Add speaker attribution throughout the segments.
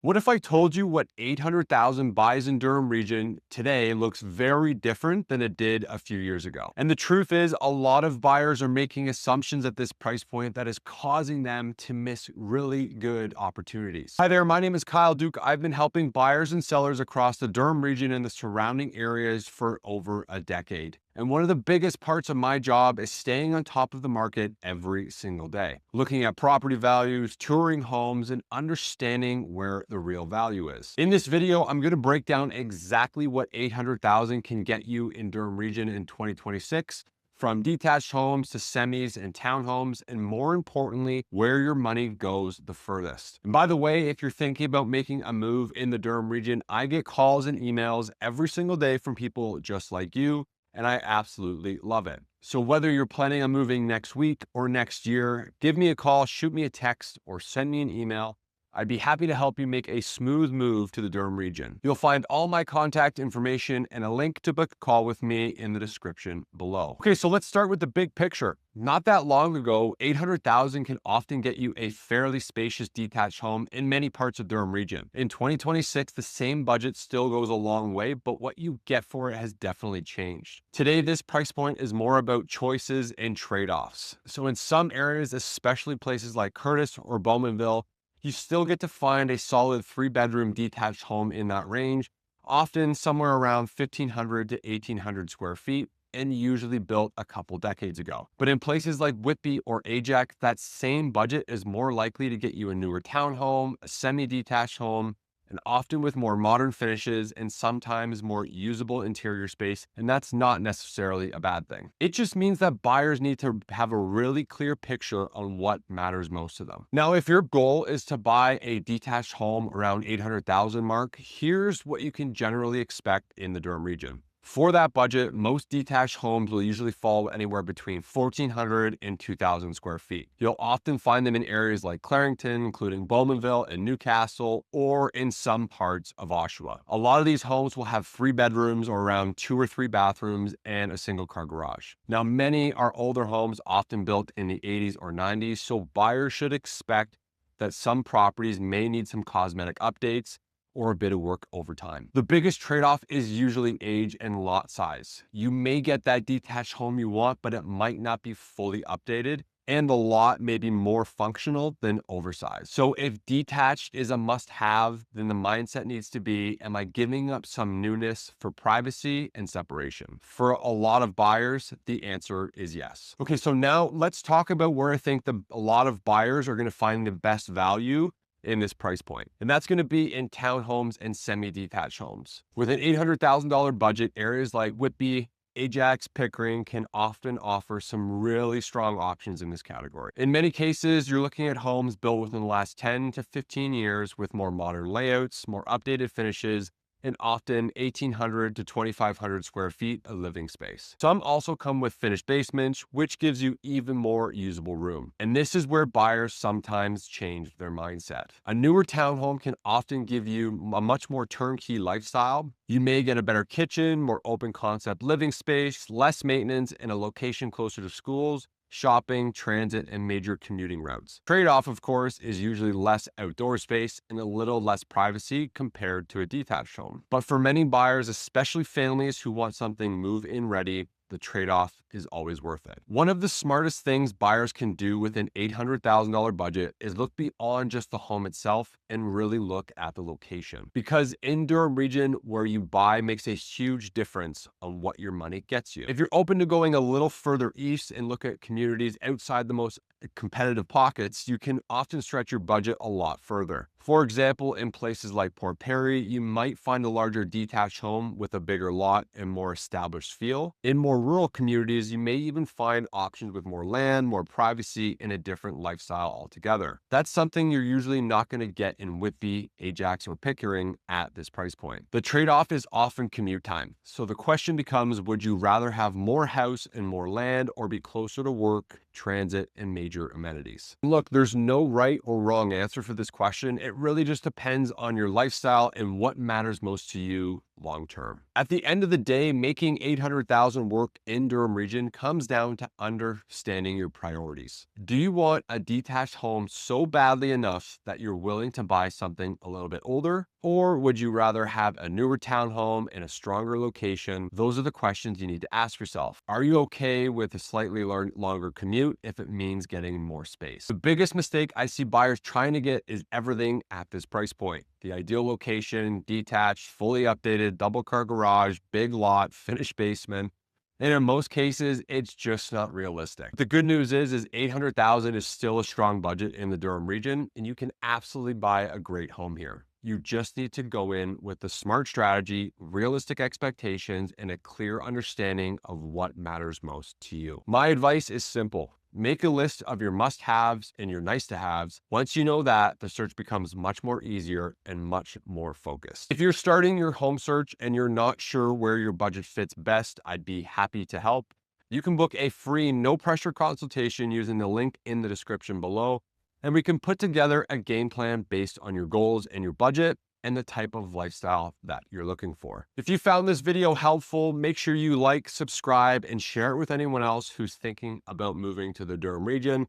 Speaker 1: What if I told you what 800,000 buys in Durham region today looks very different than it did a few years ago? And the truth is, a lot of buyers are making assumptions at this price point that is causing them to miss really good opportunities. Hi there, my name is Kyle Duke. I've been helping buyers and sellers across the Durham region and the surrounding areas for over a decade. And one of the biggest parts of my job is staying on top of the market every single day, looking at property values, touring homes, and understanding where the real value is. In this video, I'm going to break down exactly what 800,000 can get you in Durham region in 2026, from detached homes to semis and townhomes, and more importantly, where your money goes the furthest. And by the way, if you're thinking about making a move in the Durham region, I get calls and emails every single day from people just like you, and I absolutely love it. So whether you're planning on moving next week or next year, give me a call, shoot me a text, or send me an email. I'd be happy to help you make a smooth move to the Durham region. You'll find all my contact information and a link to book a call with me in the description below. Okay, so let's start with the big picture. Not that long ago, 800,000 can often get you a fairly spacious detached home in many parts of Durham region. In 2026, the same budget still goes a long way, but what you get for it has definitely changed. Today, this price point is more about choices and trade-offs. So in some areas, especially places like Curtis or Bowmanville, you still get to find a solid 3-bedroom detached home in that range, often somewhere around 1,500 to 1,800 square feet, and usually built a couple decades ago. But in places like Whitby or Ajax, that same budget is more likely to get you a newer townhome, a semi-detached home, and often with more modern finishes and sometimes more usable interior space, and that's not necessarily a bad thing. It just means that buyers need to have a really clear picture on what matters most to them. Now, if your goal is to buy a detached home around 800,000 mark, here's what you can generally expect in the Durham region. For that budget, most detached homes will usually fall anywhere between 1,400 and 2,000 square feet. You'll often find them in areas like Clarington, including Bowmanville and Newcastle, or in some parts of Oshawa. A lot of these homes will have 3 bedrooms or around 2 or 3 bathrooms and a single car garage. Now, many are older homes, often built in the 80s or 90s, so buyers should expect that some properties may need some cosmetic updates or a bit of work over time. The biggest trade-off is usually age and lot size. You may get that detached home you want, but it might not be fully updated, and the lot may be more functional than oversized. So if detached is a must-have, then the mindset needs to be, am I giving up some newness for privacy and separation? For a lot of buyers, the answer is yes. Okay, so now let's talk about where I think a lot of buyers are going to find the best value in this price point. And that's going to be in townhomes and semi-detached homes. With an $800,000 budget, areas like Whitby, Ajax, Pickering can often offer some really strong options in this category. In many cases, you're looking at homes built within the last 10 to 15 years with more modern layouts, more updated finishes, and often 1,800 to 2,500 square feet of living space. Some also come with finished basements, which gives you even more usable room. And this is where buyers sometimes change their mindset. A newer townhome can often give you a much more turnkey lifestyle. You may get a better kitchen, more open concept living space, less maintenance, and a location closer to schools, shopping, transit, and major commuting routes. Trade-off, of course, is usually less outdoor space and a little less privacy compared to a detached home. But for many buyers, especially families who want something move-in ready, the trade-off is always worth it. One of the smartest things buyers can do with an $800,000 budget is look beyond just the home itself and really look at the location. Because in Durham region, where you buy makes a huge difference on what your money gets you. If you're open to going a little further east and look at communities outside the most competitive pockets, you can often stretch your budget a lot further. For example, in places like Port Perry, you might find a larger detached home with a bigger lot and more established feel. In more rural communities, you may even find options with more land, more privacy, and a different lifestyle altogether. That's something you're usually not going to get in Whitby, Ajax, or Pickering at this price point. The trade-off is often commute time. So the question becomes, would you rather have more house and more land or be closer to work, transit, and major amenities? Look, there's no right or wrong answer for this question. It really just depends on your lifestyle and what matters most to you long term. At the end of the day, making 800,000 work in Durham region comes down to understanding your priorities. Do you want a detached home so badly enough that you're willing to buy something a little bit older? Or would you rather have a newer townhome in a stronger location? Those are the questions you need to ask yourself. Are you okay with a slightly longer commute if it means getting more space? The biggest mistake I see buyers trying to get is everything at this price point. The ideal location, detached, fully updated, double car garage, big lot, finished basement. And in most cases, it's just not realistic. The good news is 800,000 is still a strong budget in the Durham region, and you can absolutely buy a great home here. You just need to go in with a smart strategy, realistic expectations, and a clear understanding of what matters most to you. My advice is simple. Make a list of your must-haves and your nice-to-haves. Once you know that, the search becomes much more easier and much more focused. If you're starting your home search and you're not sure where your budget fits best, I'd be happy to help. You can book a free, no-pressure consultation using the link in the description below, and we can put together a game plan based on your goals and your budget and the type of lifestyle that you're looking for. If you found this video helpful, make sure you like, subscribe, and share it with anyone else who's thinking about moving to the Durham region.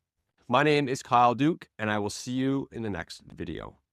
Speaker 1: My name is Kyle Duke, and I will see you in the next video.